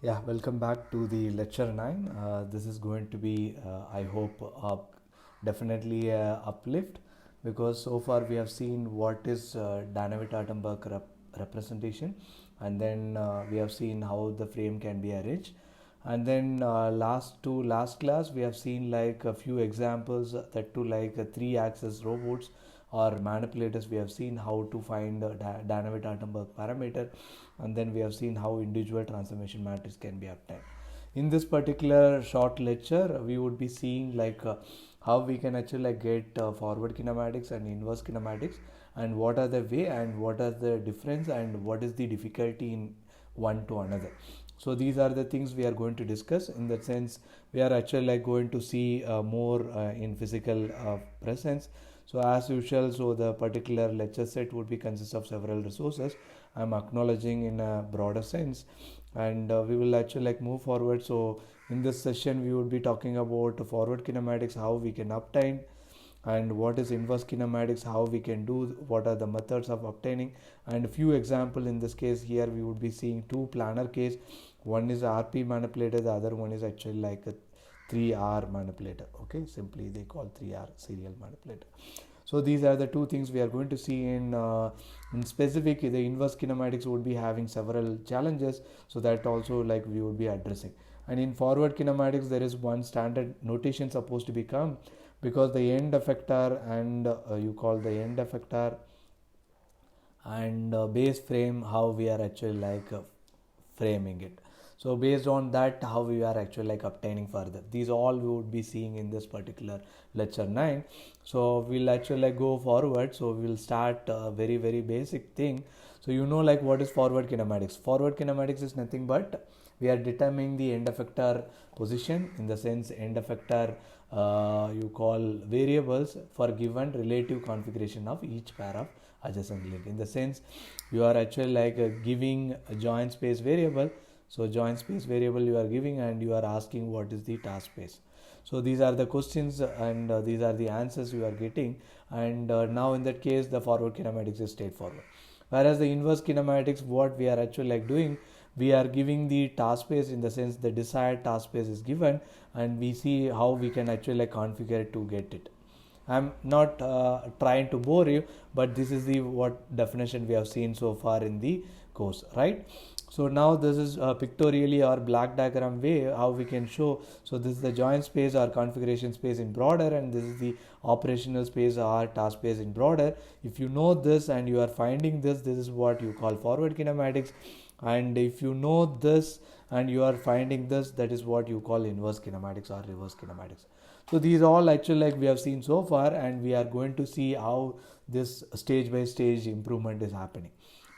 Yeah, welcome back to the lecture 9. This is going to be, I hope, definitely a uplift because so far we have seen what is Danavitt-Altenburg representation, and then we have seen how the frame can be arranged. And then last class we have seen like a few examples that to like three-axis robots or manipulators. We have seen how to find the Danavitt-Altenburg parameter, and then we have seen how individual transformation matrix can be obtained. In this particular short lecture, we would be seeing like how we can actually like get forward kinematics and inverse kinematics, and what are the way and what are the difference and what is the difficulty in one to another. So these are the things we are going to discuss. In that sense, we are actually like going to see more in physical presence. So as usual, so the particular lecture set would be consist of several resources. I'm acknowledging in a broader sense, and we will actually like move forward. So in this session, we would be talking about forward kinematics, how we can obtain, and what is inverse kinematics, how we can do, what are the methods of obtaining, and a few example. In this case here we would be seeing two planar case. One is RP manipulator, the other one is actually like a 3R manipulator. Okay, simply they call 3R serial manipulator. So these are the two things we are going to see in specific. The inverse kinematics would be having several challenges, so that also like we would be addressing. And in forward kinematics there is one standard notation supposed to become, because the end effector and you call the end effector and base frame, how we are actually like framing it. So based on that, how we are actually like obtaining further, these all we would be seeing in this particular lecture 9. So we'll actually like go forward. So we'll start a very basic thing. So like what is forward kinematics. Forward kinematics is nothing but we are determining the end effector position. In the sense, end effector you call variables for given relative configuration of each pair of adjacent link. In the sense, you are actually like giving a joint space variable. So joint space variable you are giving, and you are asking what is the task space. So these are the questions, and these are the answers you are getting. And now in that case, the forward kinematics is straightforward. Whereas the inverse kinematics, what we are actually like doing, we are giving the task space. In the sense, the desired task space is given, and we see how we can actually like configure it to get it. I'm not trying to bore you, but this is the what definition we have seen so far in the course, right? So now this is pictorially or black diagram way how we can show. So this is the joint space or configuration space in broader, and this is the operational space or task space in broader. If you know this and you are finding this, this is what you call forward kinematics. And if you know this and you are finding this, that is what you call inverse kinematics or reverse kinematics. So these all actually like we have seen so far, and we are going to see how this stage by stage improvement is happening.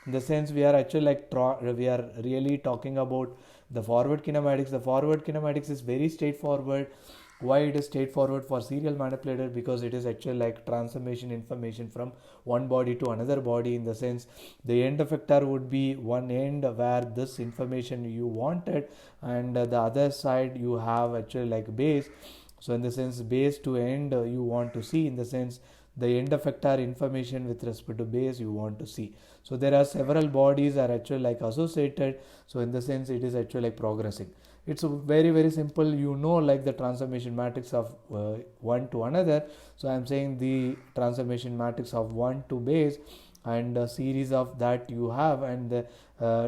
In the sense, we are actually like we are really talking about the forward kinematics. The forward kinematics is very straightforward. Why it is straightforward for serial manipulator? Because it is actually like transformation information from one body to another body. In the sense, the end effector would be one end where this information you wanted, and the other side you have actually like base. So in the sense, base to end you want to see. In the sense, the end effector information with respect to base you want to see. So there are several bodies are actually like associated. So in the sense, it is actually like progressing. It's very simple. Like the transformation matrix of one to another. So I'm saying the transformation matrix of one to base, and a series of that you have, and the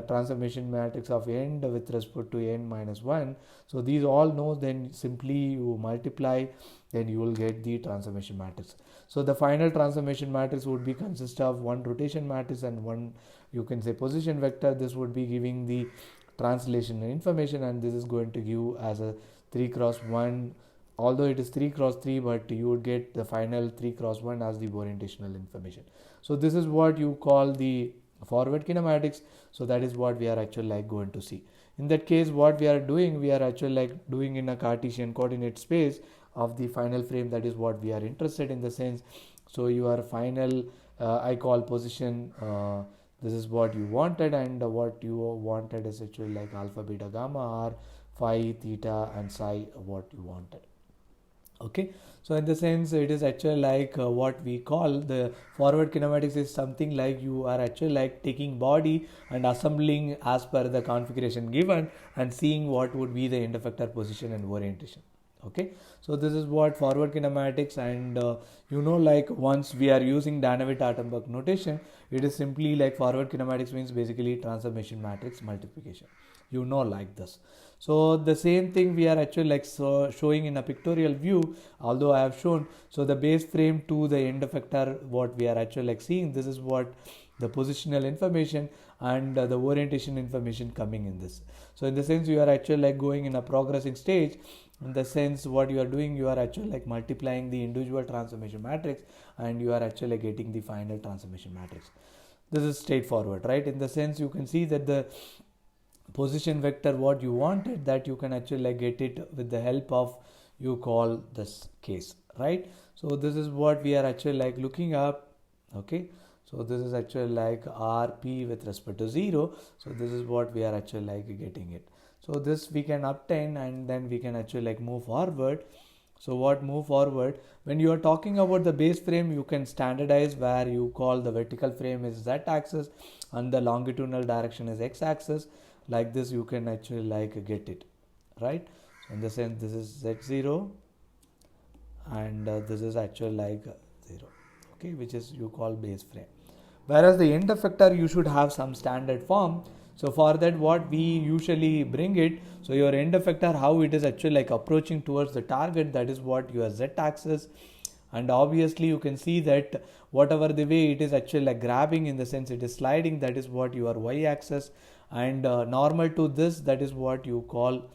transformation matrix of end with respect to n minus 1. So these all know, then simply you multiply, then you will get the transformation matrix. So the final transformation matrix would be consist of one rotation matrix and one, you can say, position vector. This would be giving the translation information, and this is going to give as a 3 cross 1, although it is 3 cross 3, but you would get the final 3 cross 1 as the orientational information. So this is what you call the forward kinematics. So that is what we are actually like going to see. In that case, what we are doing, we are actually like doing in a Cartesian coordinate space of the final frame. That is what we are interested in the sense. So your final I call position, this is what you wanted, and what you wanted is actually like alpha beta gamma or phi theta and psi, what you wanted. Okay, so in the sense it is actually like what we call the forward kinematics is something like you are actually like taking body and assembling as per the configuration given and seeing what would be the end effector position and orientation. Okay, so this is what forward kinematics, and like once we are using Danavitt-Attenborough notation, it is simply like forward kinematics means basically transformation matrix multiplication, like this. So the same thing we are actually like showing in a pictorial view, although I have shown. So the base frame to the end effector, what we are actually like seeing, this is what the positional information and the orientation information coming in this. So in the sense you are actually like going in a progressing stage. In the sense what you are doing, you are actually like multiplying the individual transformation matrix and you are actually getting the final transformation matrix. This is straightforward, right? In the sense you can see that the position vector what you wanted, that you can actually like get it with the help of you call this case, right? So this is what we are actually like looking up. Okay, so this is actually like RP with respect to 0. So this is what we are actually like getting it. So this we can obtain and then we can actually like move forward. So what move forward, when you are talking about the base frame, you can standardize where you call the vertical frame is Z axis and the longitudinal direction is X axis. Like this you can actually like get it, right? So in the sense this is Z0 and this is actually like 0, okay, which is you call base frame. Whereas the end effector you should have some standard form. So for that what we usually bring it, so your end effector, how it is actually like approaching towards the target, that is what your Z axis, and obviously you can see that whatever the way it is actually like grabbing, in the sense it is sliding, that is what your Y axis, and normal to this, that is what you call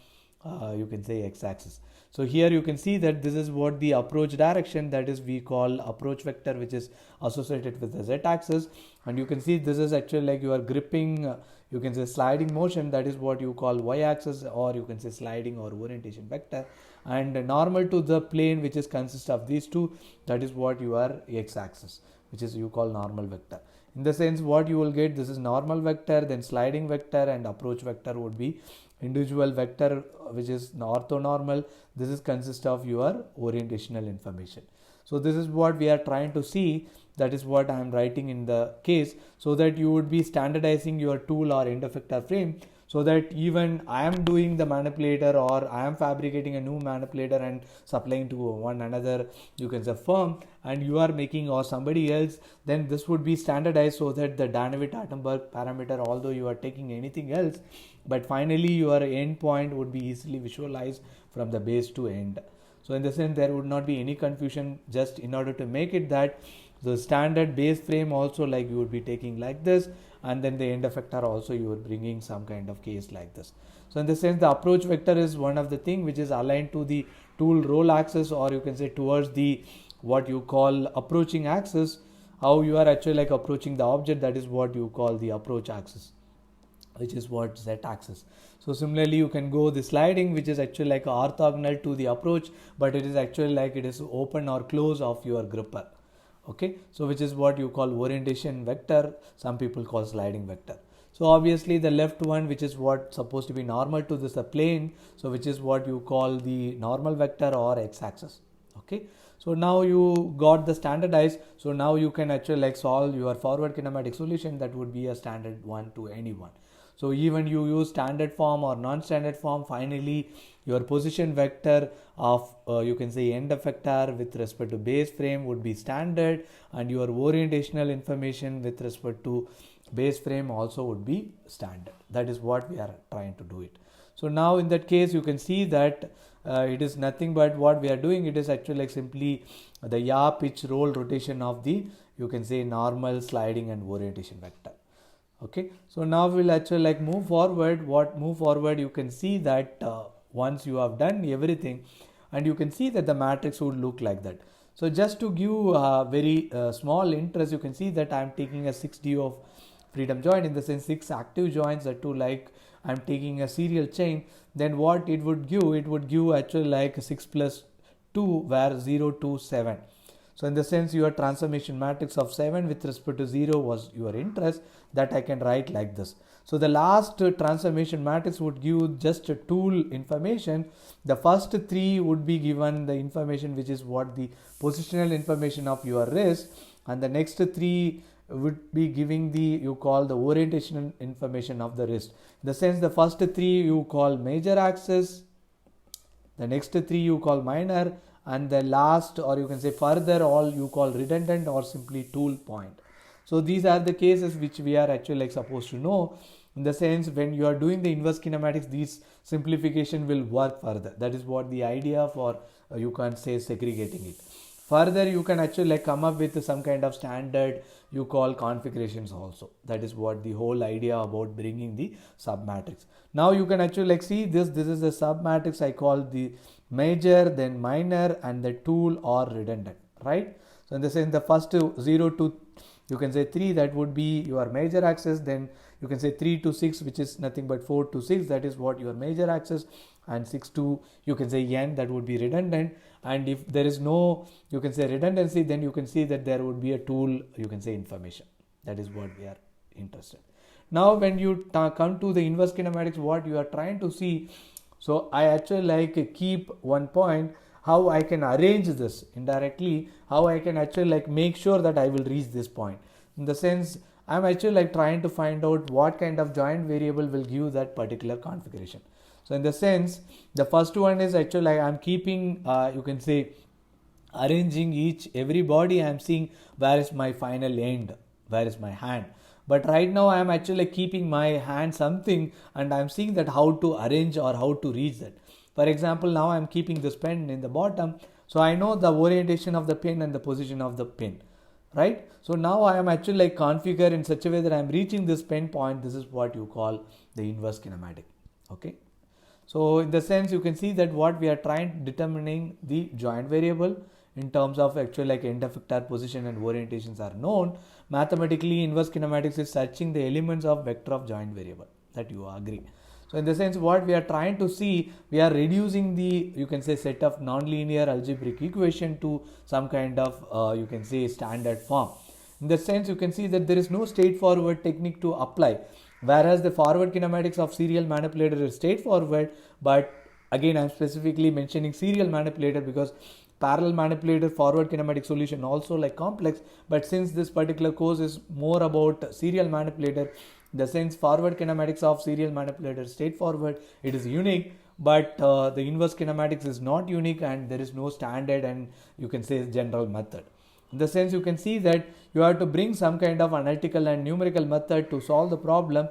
you can say X axis. So here you can see that this is what the approach direction, that is we call approach vector, which is associated with the Z axis, and you can see this is actually like you are gripping you can say sliding motion, that is what you call Y axis, or you can say sliding or orientation vector, and normal to the plane which is consist of these two, that is what you are X axis, which is you call normal vector. In the sense what you will get, this is normal vector, then sliding vector, and approach vector would be individual vector which is orthonormal. This is consist of your orientational information. So this is what we are trying to see, that is what I am writing in the case, so that you would be standardizing your tool or end effector frame, so that even I am doing the manipulator or I am fabricating a new manipulator and supplying to one another you can say firm, and you are making or somebody else, then this would be standardized, so that the Danavitt-Attenborough parameter, although you are taking anything else, but finally your end point would be easily visualized from the base to end. So in the sense there would not be any confusion, just in order to make it that the standard base frame also like you would be taking like this, and then the end effector also you are bringing some kind of case like this. So in the sense the approach vector is one of the thing which is aligned to the tool roll axis, or you can say towards the what you call approaching axis, how you are actually like approaching the object, that is what you call the approach axis, which is what Z axis. So similarly you can go the sliding, which is actually like orthogonal to the approach, but it is actually like it is open or close of your gripper. Okay, so which is what you call orientation vector, some people call sliding vector. So obviously the left one, which is what supposed to be normal to this plane, so which is what you call the normal vector or X axis. Okay, so now you got the standardized, so now you can actually like solve your forward kinematic solution, that would be a standard one to anyone. So even you use standard form or non-standard form, finally your position vector of you can say end effector with respect to base frame would be standard, and your orientational information with respect to base frame also would be standard. That is what we are trying to do it. So now in that case you can see that it is nothing but what we are doing, it is actually like simply the yaw, pitch, roll, rotation of the you can say normal, sliding and orientation vector. Okay, so now we'll actually like move forward. You can see that once you have done everything, and you can see that the matrix would look like that. So just to give very small interest, you can see that I am taking a 6D of freedom joint, in the sense 6 active joints are to like I am taking a serial chain. Then what it would give actually like 6 plus 2, where 0 to 7. So in the sense your transformation matrix of 7 with respect to 0 was your interest, that I can write like this. So the last transformation matrix would give just a tool information. The first three would be given the information which is what the positional information of your wrist, and the next three would be giving the you call the orientation information of the wrist. In the sense the first three you call major axis, the next three you call minor, and the last or you can say further all you call redundant or simply tool point. So these are the cases which we are actually like supposed to know. In the sense when you are doing the inverse kinematics, these simplification will work further. That is what the idea for you can say segregating it. Further you can actually like come up with some kind of standard you call configurations also. That is what the whole idea about bringing the submatrix. Now you can actually like see this is the submatrix I call the major, then minor, and the tool or redundant, right? So in the sense the first 0 to you can say 3 that would be your major axis, then you can say 3 to 6 which is nothing but 4 to 6 that is what your major axis, and 6 to you can say n that would be redundant. And if there is no you can say redundancy, then you can see that there would be a tool you can say information. That is what we are interested. Now when you come to the inverse kinematics, what you are trying to see, so I actually like keep one point how I can arrange this indirectly, how I can actually like make sure that I will reach this point. In the sense I'm actually like trying to find out what kind of joint variable will give that particular configuration. So in the sense the first one is actually like I'm keeping you can say arranging every body. I'm seeing where is my final end, where is my hand. But right now I am actually keeping my hand something and I'm seeing that how to arrange or how to reach that. For example, now I am keeping this pen in the bottom, so I know the orientation of the pen and the position of the pen, right? So now I am actually like configure in such a way that I am reaching this pen point. This is what you call the inverse kinematic. Okay. So in the sense you can see that what we are trying determining the joint variable in terms of actually like end effector position and orientations are known. Mathematically inverse kinematics is searching the elements of vector of joint variable. That you agree. So in the sense what we are trying to see, we are reducing the you can say set of nonlinear algebraic equation to some kind of you can say standard form. In the sense you can see that there is no straightforward technique to apply, whereas the forward kinematics of serial manipulator is straightforward. But again I'm specifically mentioning serial manipulator because parallel manipulator forward kinematic solution also like complex, but since this particular course is more about serial manipulator, the sense forward kinematics of serial manipulator is straightforward, it is unique, but the inverse kinematics is not unique and there is no standard and you can say general method. In the sense you can see that you have to bring some kind of analytical and numerical method to solve the problem,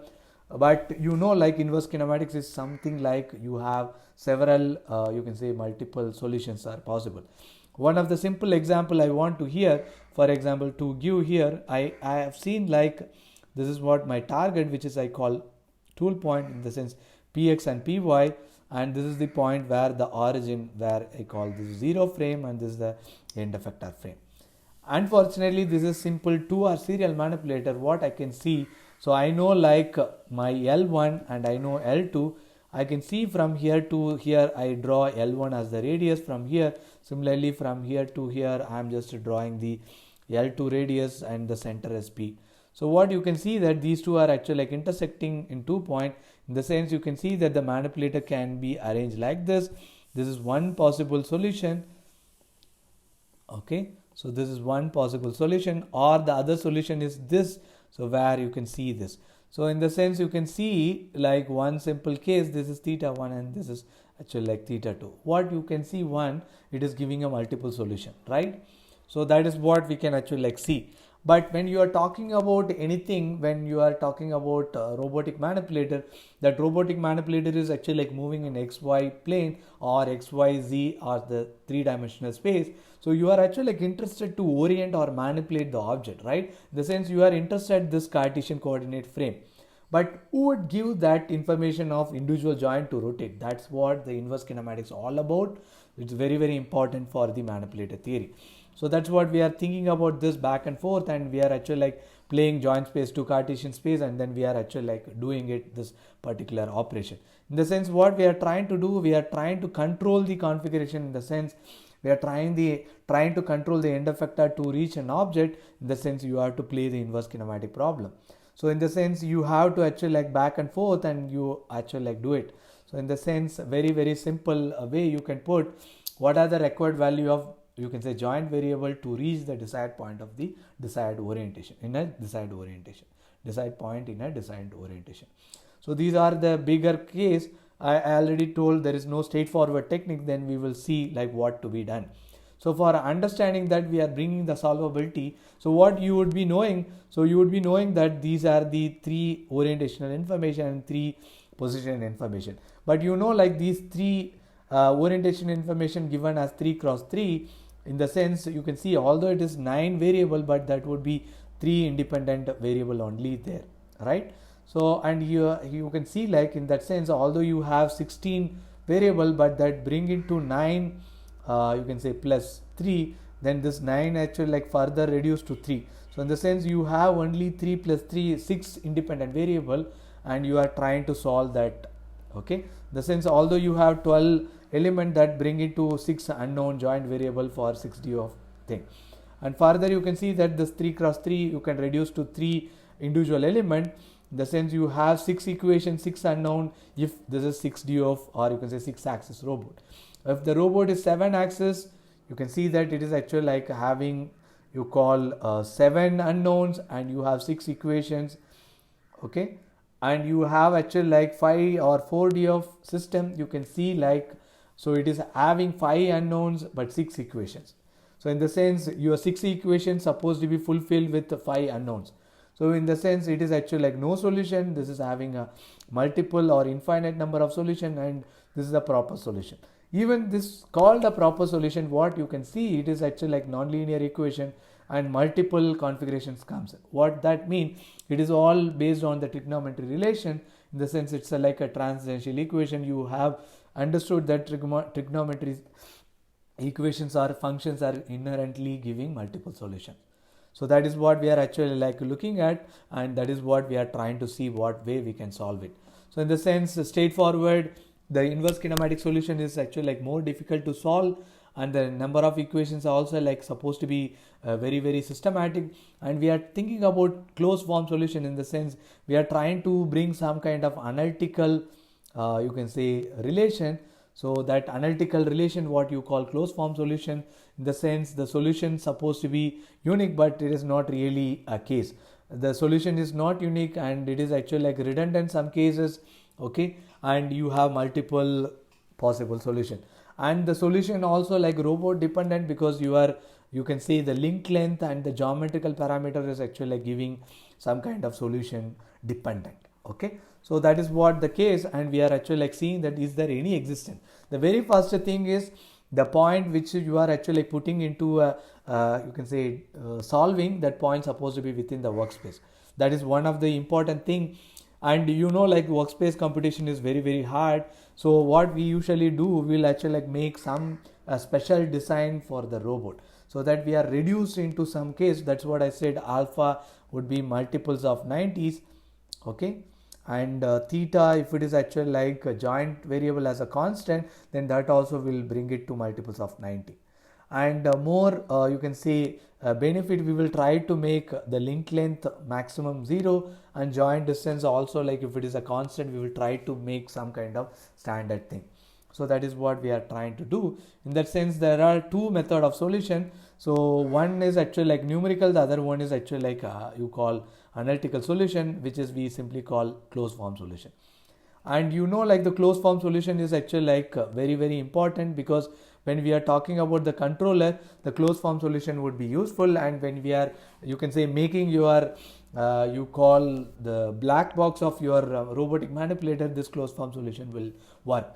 but you know like inverse kinematics is something like you have several you can say multiple solutions are possible. One of the simple example I want to hear, for example to give here, I have seen like this is what my target which is I call tool point in the sense px and py, and this is the point where the origin where I call this 0 frame and this is the end effector frame. Unfortunately this is simple 2 or serial manipulator what I can see. So I know like my L1 and I know L2. I can see from here to here I draw L1 as the radius from here. Similarly from here to here I am just drawing the L2 radius and the center as P. So what you can see that these two are actually like intersecting in 2 points. In the sense you can see that the manipulator can be arranged like this. This is one possible solution. Okay. So this is one possible solution, or the other solution is this. So where you can see this. So in the sense you can see like one simple case, this is theta 1 and this is actually like theta 2. What you can see one, it is giving a multiple solution, right? So that is what we can actually like see. But when you are talking about anything, when you are talking about robotic manipulator, that robotic manipulator is actually like moving in XY plane or XYZ or the 3-dimensional space. So you are actually like interested to orient or manipulate the object, right? In the sense you are interested in this Cartesian coordinate frame. But who would give that information of individual joint to rotate? That's what the inverse kinematics is all about. It's very, very important for the manipulator theory. So that's what we are thinking about this back and forth, and we are actually like playing joint space to Cartesian space, and then we are actually like doing it this particular operation. In the sense what we are trying to do, we are trying to control the configuration. In the sense we are trying to control the end effector to reach an object. In the sense you have to play the inverse kinematic problem. So in the sense you have to actually like back and forth and you actually like do it. So in the sense very simple way you can put what are the required value of, you can say, joint variable to reach the desired point of the desired orientation in a desired orientation, desired point in a desired orientation. So these are the bigger case. I already told there is no straightforward technique, then we will see like what to be done. So for understanding that we are bringing the solvability, so what you would be knowing, so you would be knowing that these are the 3 orientational information and 3 position information. But you know like these 3 orientation information given as 3 cross 3, in the sense you can see although it is 9 variable, but that would be 3 independent variable only there, right? So and you can see like in that sense although you have 16 variable, but that bring it to 9, you can say plus 3, then this 9 actually like further reduced to 3. So in the sense you have only 3 plus 3 6 independent variable and you are trying to solve that. Okay, in the sense although you have 12 element, that bring it to 6 unknown joint variable for 6D of thing. And further you can see that this 3 cross 3 you can reduce to 3 individual element. In the sense you have 6 equation, 6 unknown if this is 6D of, or you can say 6 axis robot. If the robot is 7 axis, you can see that it is actually like having, you call 7 unknowns and you have 6 equations. Okay, and you have actually like 5 or 4D of system, you can see like, so it is having 5 unknowns but 6 equations. So in the sense your 6 equations supposed to be fulfilled with 5 unknowns. So in the sense it is actually like no solution, this is having a multiple or infinite number of solution, and this is a proper solution. Even this called a proper solution, what you can see, it is actually like non-linear equation and multiple configurations comes. What that means, it is all based on the trigonometry relation. In the sense it's like a transiential equation. You have understood that trigonometry equations or functions are inherently giving multiple solutions. So that is what we are actually like looking at, and that is what we are trying to see what way we can solve it. So in the sense straightforward, the inverse kinematic solution is actually like more difficult to solve, and the number of equations are also like supposed to be very systematic, and we are thinking about closed form solution. In the sense we are trying to bring some kind of analytical you can say relation. So that analytical relation, what you call closed form solution, in the sense the solution supposed to be unique, but it is not really a case. The solution is not unique and it is actually like redundant some cases. Okay, and you have multiple possible solution, and the solution also like robot dependent, because you can say the link length and the geometrical parameter is actually like giving some kind of solution dependent. Okay, so that is what the case, and we are actually like seeing that is there any existence. The very first thing is the point which you are actually putting into you can say solving, that point supposed to be within the workspace. That is one of the important thing. And you know like workspace computation is very hard. So what we usually do, we'll actually like make some special design for the robot, so that we are reduced into some case. That's what I said, alpha would be multiples of 90s. Okay, and theta, if it is actually like a joint variable as a constant, then that also will bring it to multiples of 90. And more you can say benefit, we will try to make the link length maximum 0, and joint distance also, like if it is a constant, we will try to make some kind of standard thing. So that is what we are trying to do. In that sense there are two method of solution. So one is actually like numerical, the other one is actually like you call analytical solution, which is we simply call closed form solution. And you know like the closed form solution is actually like very important, because when we are talking about the controller, the closed form solution would be useful. And when we are, you can say, making your you call the black box of your robotic manipulator, this closed form solution will work.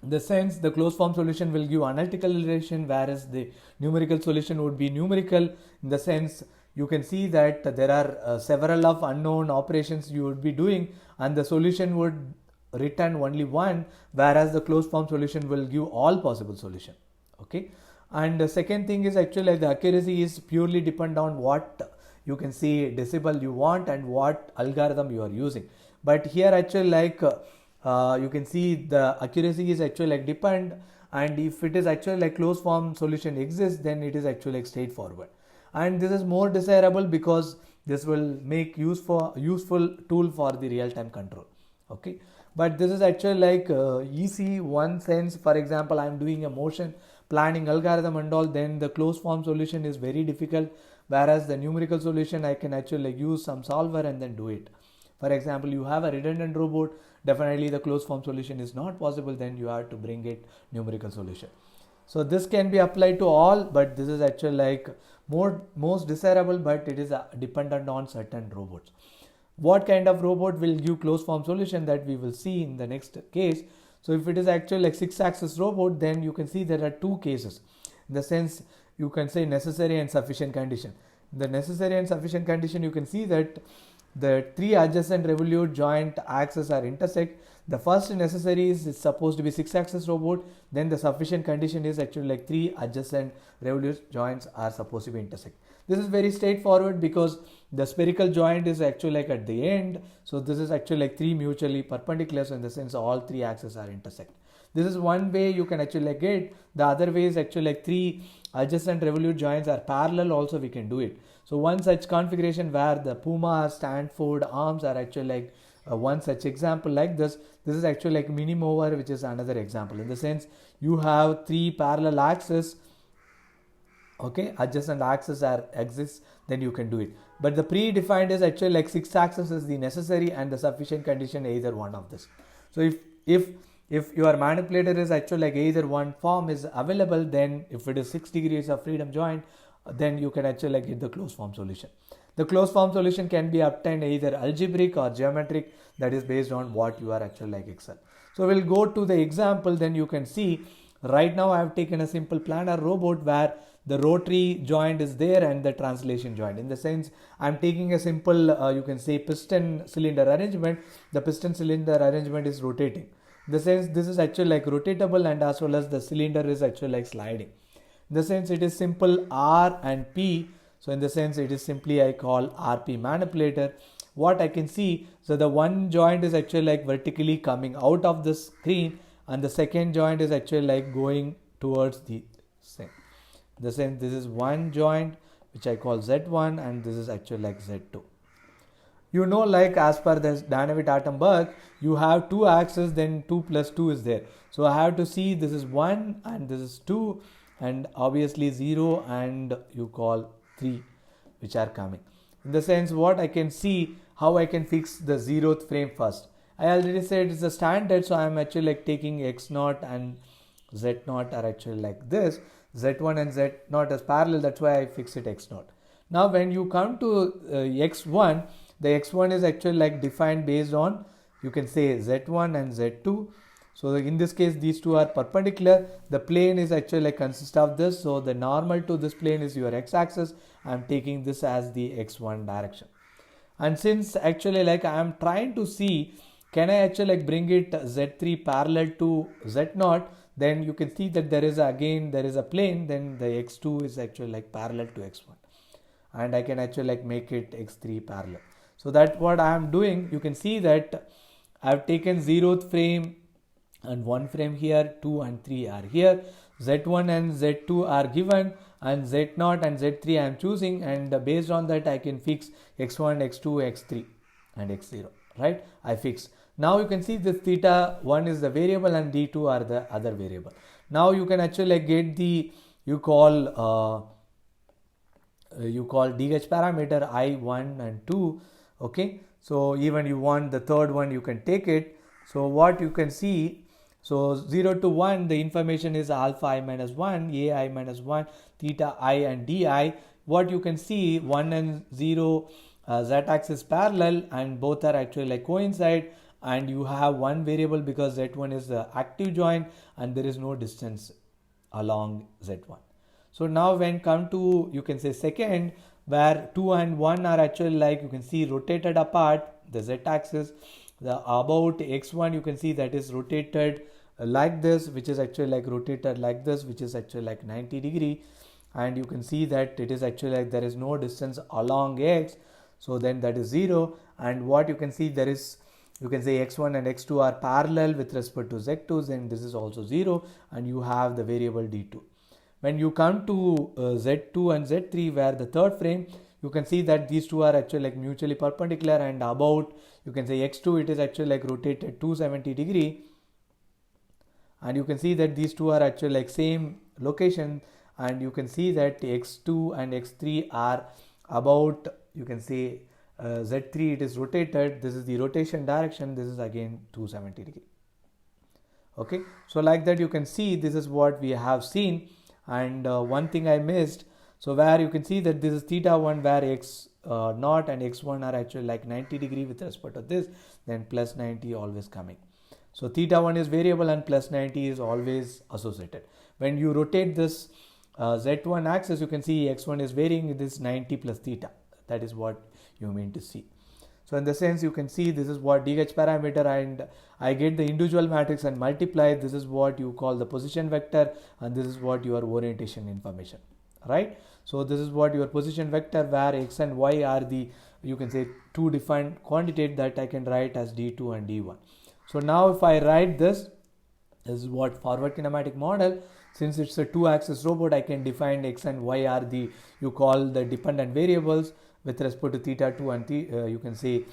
In the sense the closed form solution will give analytical relation, whereas the numerical solution would be numerical. In the sense you can see that there are several of unknown operations you would be doing, and the solution would return only one, whereas the closed form solution will give all possible solution. Okay, and the second thing is actually like the accuracy is purely depend on what you can see decibel you want and what algorithm you are using. But here actually like you can see the accuracy is actually like depend, and if it is actually like closed form solution exists, then it is actually like straightforward. And this is more desirable because this will make useful tool for the real-time control. Okay, but this is actually like easy one sense. For example, I'm doing a motion planning algorithm and all, then the closed form solution is very difficult, whereas the numerical solution I can actually like use some solver and then do it. For example, you have a redundant robot, definitely the closed form solution is not possible, then you have to bring it numerical solution. So this can be applied to all, but this is actually like most desirable, but it is dependent on certain robots. What kind of robot will give closed form solution, that we will see in the next case. So if it is actually like 6-axis robot, then you can see there are two cases. In the sense, you can say necessary and sufficient condition. The necessary and sufficient condition, you can see that the three adjacent revolute joint axes are intersect. The first necessary is supposed to be 6-axis robot. Then the sufficient condition is actually like three adjacent revolute joints are supposed to be intersect. This is very straightforward because the spherical joint is actually like at the end. So this is actually like three mutually perpendicular. So in the sense, all three axes are intersect. This is one way you can actually like get. The other way is actually like three adjacent revolute joints are parallel. Also we can do it. So one such configuration where the Puma, Stanford arms are actually like one such example like this. This is actually like mini mover, which is another example. In the sense, you have three parallel axes. Okay, adjacent axes exists, then you can do it. But the predefined is actually like 6 axis is the necessary and the sufficient condition either one of this. So if your manipulator is actually like either one form is available, then if it is 6 degrees of freedom joint, then you can actually like get the closed form solution. The closed form solution can be obtained either algebraic or geometric, that is based on what you are actually like Excel. So we'll go to the example, then you can see right now I have taken a simple planar robot where the rotary joint is there and the translation joint. In the sense, I'm taking a simple, you can say piston cylinder arrangement. The piston cylinder arrangement is rotating. In the sense, this is actually like rotatable and as well as the cylinder is actually like sliding. In the sense, it is simple R and P. So in the sense, it is simply I call RP manipulator. What I can see, so the one joint is actually like vertically coming out of the screen and the second joint is actually like going towards the same. The same, this is one joint which I call Z1 and this is actually like Z2. You know, like as per the Danawit-Artenberg, you have two axes, then 2 plus 2 is there. So I have to see this is 1 and this is 2 and obviously 0 and you call 3 which are coming. In the sense, what I can see, how I can fix the 0th frame first. I already said it's a standard, so I am actually like taking X0 and Z0 are actually like this. Z1 and Z0 is parallel, that's why I fix it X0. Now when you come to X1, the X1 is actually like defined based on, you can say Z1 and Z2. So in this case, these two are perpendicular. The plane is actually like consist of this. So the normal to this plane is your X-axis. I'm taking this as the X1 direction. And since actually like I am trying to see, can I actually like bring it Z3 parallel to Z0? Then you can see that there is a plane, then the X2 is actually like parallel to X1 and I can actually like make it X3 parallel. So that's what I am doing. You can see that I have taken 0th frame and 1 frame here, 2 and 3 are here, Z1 and Z2 are given and Z0 and Z3 I am choosing, and based on that I can fix X1, X2, X3 and X0, right? I fix. Now you can see this theta 1 is the variable and D2 are the other variable. Now you can actually like get the, you call DH parameter I1 and 2. Okay. So even you want the third one, you can take it. So what you can see, so 0 to 1, the information is alpha I minus 1, A I minus 1, theta I and DI. What you can see, 1 and 0 z-axis parallel and both are actually like coincide, and you have one variable because Z1 is the active joint and there is no distance along Z1. So now when come to, you can say second, where 2 and 1 are actually like, you can see rotated apart, the Z-axis, the about X1 you can see that is rotated like this, which is actually like rotated like this, which is actually like 90 degree, and you can see that it is actually like there is no distance along X, so then that is 0. And what you can see, there is, you can say X1 and X2 are parallel with respect to Z2, then this is also 0 and you have the variable D2. When you come to Z2 and Z3 where the third frame, you can see that these two are actually like mutually perpendicular, and about you can say x2 it is actually like rotated 270 degree, and you can see that these two are actually like same location, and you can see that x2 and x3 are about you can say z3 it is rotated, this is the rotation direction, this is again 270 degree. Okay, so like that you can see this is what we have seen. And one thing I missed, so where you can see that this is theta 1 where x naught and x1 are actually like 90 degree with respect to this, then plus 90 always coming. So theta 1 is variable and plus 90 is always associated. When you rotate this z1 axis, you can see x1 is varying, this 90 plus theta, that is what you mean to see. So in the sense you can see this is what DH parameter, and I get the individual matrix and multiply, this is what you call the position vector, and this is what your orientation information, right? So this is what your position vector where x and y are the you can say two defined quantities that I can write as d2 and d1. So now if I write this is what forward kinematic model. Since it's a two-axis robot, I can define x and y are the you call the dependent variables with respect to theta 2 and you can say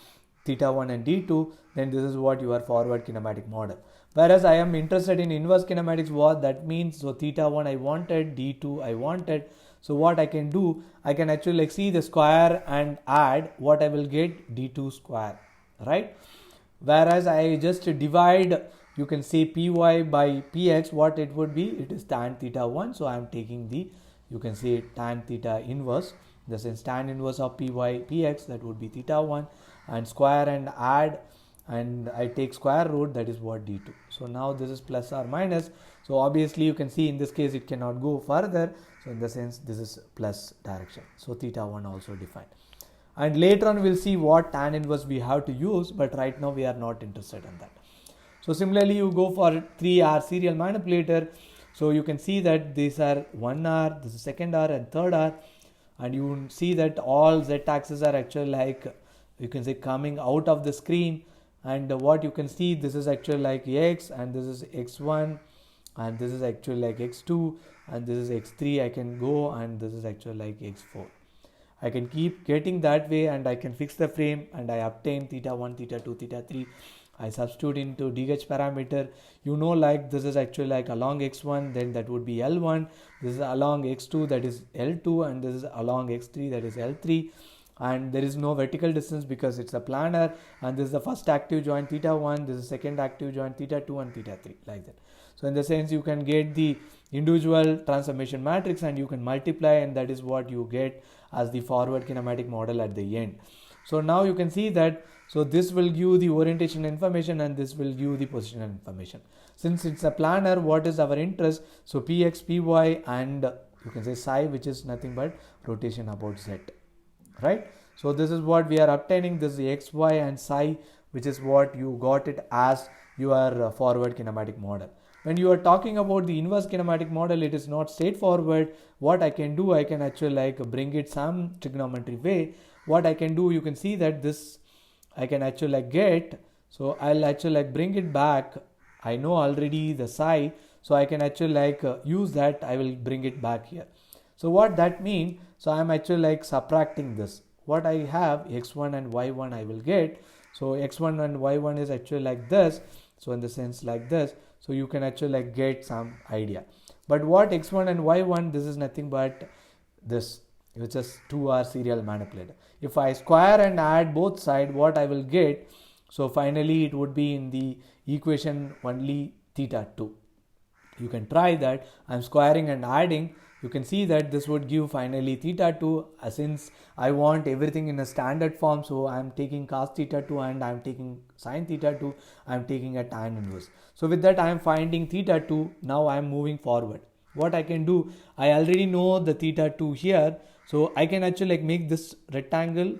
theta 1 and d2. Then this is what your forward kinematic model. Whereas I am interested in inverse kinematics, what that means. So theta 1 I wanted, d2 I wanted. So what I can do, I can actually like see the square and add what I will get d2 square, right? Whereas I just divide you can say py by px, what it would be, it is tan theta 1. So I am taking the you can say tan theta inverse, in the sense tan inverse of py px, that would be theta 1, and square and add, and I take square root, that is what d2. So now this is plus or minus, so obviously you can see in this case it cannot go further, so in the sense this is plus direction, so theta 1 also defined. And later on we'll see what tan inverse we have to use, but right now we are not interested in that. So similarly you go for 3R serial manipulator, so you can see that these are 1R, this is second R and third R, and you see that all z axes are actually like you can say coming out of the screen, and what you can see this is actually like x, and this is x1, and this is actually like x2, and this is x3 I can go, and this is actually like x4. I can keep getting that way, and I can fix the frame, and I obtain theta 1, theta 2, theta 3. I substitute into DH parameter, you know, like this is actually like along x1, then that would be L1, this is along x2, that is L2, and this is along x3, that is L3, and there is no vertical distance because it's a planar, and this is the first active joint theta 1, this is second active joint theta 2 and theta 3, like that. So in the sense you can get the individual transformation matrix and you can multiply, and that is what you get as the forward kinematic model at the end. So now you can see that, so this will give the orientation information and this will give the positional information. Since it's a planar, what is our interest? So px, py, and you can say psi, which is nothing but rotation about z, right? So this is what we are obtaining, this is x, y and psi, which is what you got it as your forward kinematic model. When you are talking about the inverse kinematic model, it is not straightforward. What I can do, I can actually like bring it some trigonometry way. What I can do, you can see that this I can actually like get, so I'll actually like bring it back. I know already the psi, so I can actually like use that, I will bring it back here. So what that mean, so I'm actually like subtracting this. What I have x1 and y1 I will get, so x1 and y1 is actually like this, so in the sense like this, so you can actually like get some idea. But what x1 and y1, this is nothing but this, which is 2R serial manipulator. If I square and add both sides, what I will get, so finally it would be in the equation only theta 2. You can try that. I'm squaring and adding, you can see that this would give finally theta 2, since I want everything in a standard form, so I'm taking cos theta 2 and I'm taking sin theta 2, I'm taking a tan inverse. So with that I am finding theta 2, now I am moving forward. What I can do, I already know the theta 2 here, so I can actually like make this triangle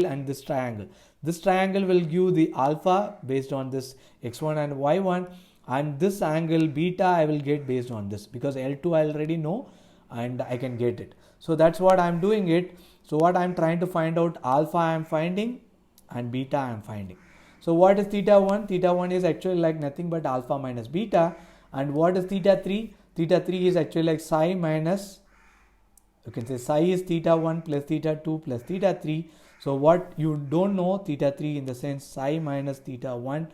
and this triangle. This triangle will give the alpha based on this x1 and y1, and this angle beta I will get based on this, because L2 I already know and I can get it. So that's what I'm doing it. So what I'm trying to find out, alpha I am finding and beta I am finding. So what is theta 1? Theta 1 is actually like nothing but alpha minus beta. And what is theta 3? Theta 3 is actually like psi minus You can say psi is theta 1 plus theta 2 plus theta 3. So what you don't know, theta 3 in the sense psi minus theta 1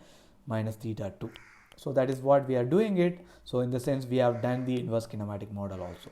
minus theta 2. So that is what we are doing it. So in the sense we have done the inverse kinematic model also.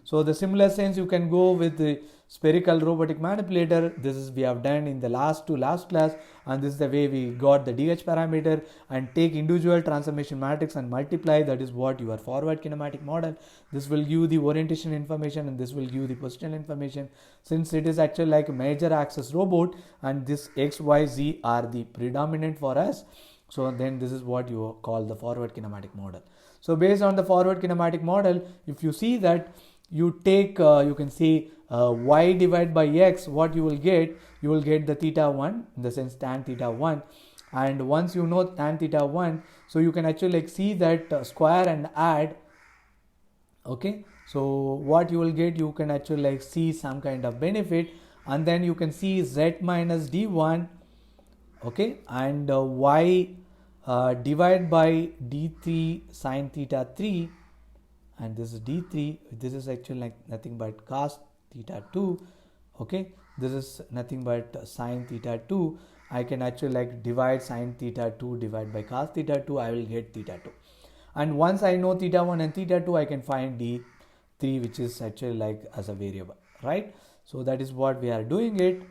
So the similar sense you can go with the spherical robotic manipulator. This is we have done in the last class, and this is the way we got the DH parameter, and take individual transformation matrix and multiply. That is what your forward kinematic model. This will give the orientation information and this will give the positional information. Since it is actually like a major axis robot and this X, Y, Z are the predominant for us. So then this is what you call the forward kinematic model. So based on the forward kinematic model, if you see that you take you can say y divided by x, what you will get the theta 1 in the sense tan theta 1, and once you know tan theta 1, so you can actually like see that square and add. Okay, so what you will get, you can actually like see some kind of benefit, and then you can see z minus d1, okay, and y divided by d3 sine theta 3, and this is d3. This is actually like nothing but cos theta 2. Okay, this is nothing but sine theta 2. I can actually like divide sine theta 2 divided by cos theta 2. I will get theta 2, and once I know theta 1 and theta 2, I can find d3, which is actually like as a variable, right? So that is what we are doing it,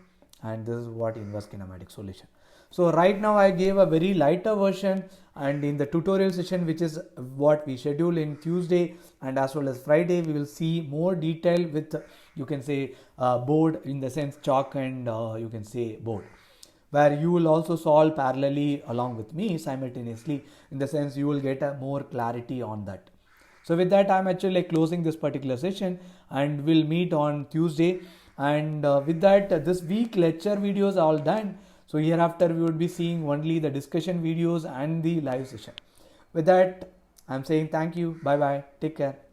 and this is what inverse kinematic solution. So right now I gave a very lighter version, and in the tutorial session, which is what we schedule in Tuesday and as well as Friday, we will see more detail with, you can say, board in the sense chalk and you can say board, where you will also solve parallelly along with me simultaneously, in the sense you will get a more clarity on that. So with that, I'm actually like closing this particular session, and we'll meet on Tuesday. And with that, this week lecture videos are all done. So hereafter we would be seeing only the discussion videos and the live session. With that, I'm saying thank you. Bye bye. Take care.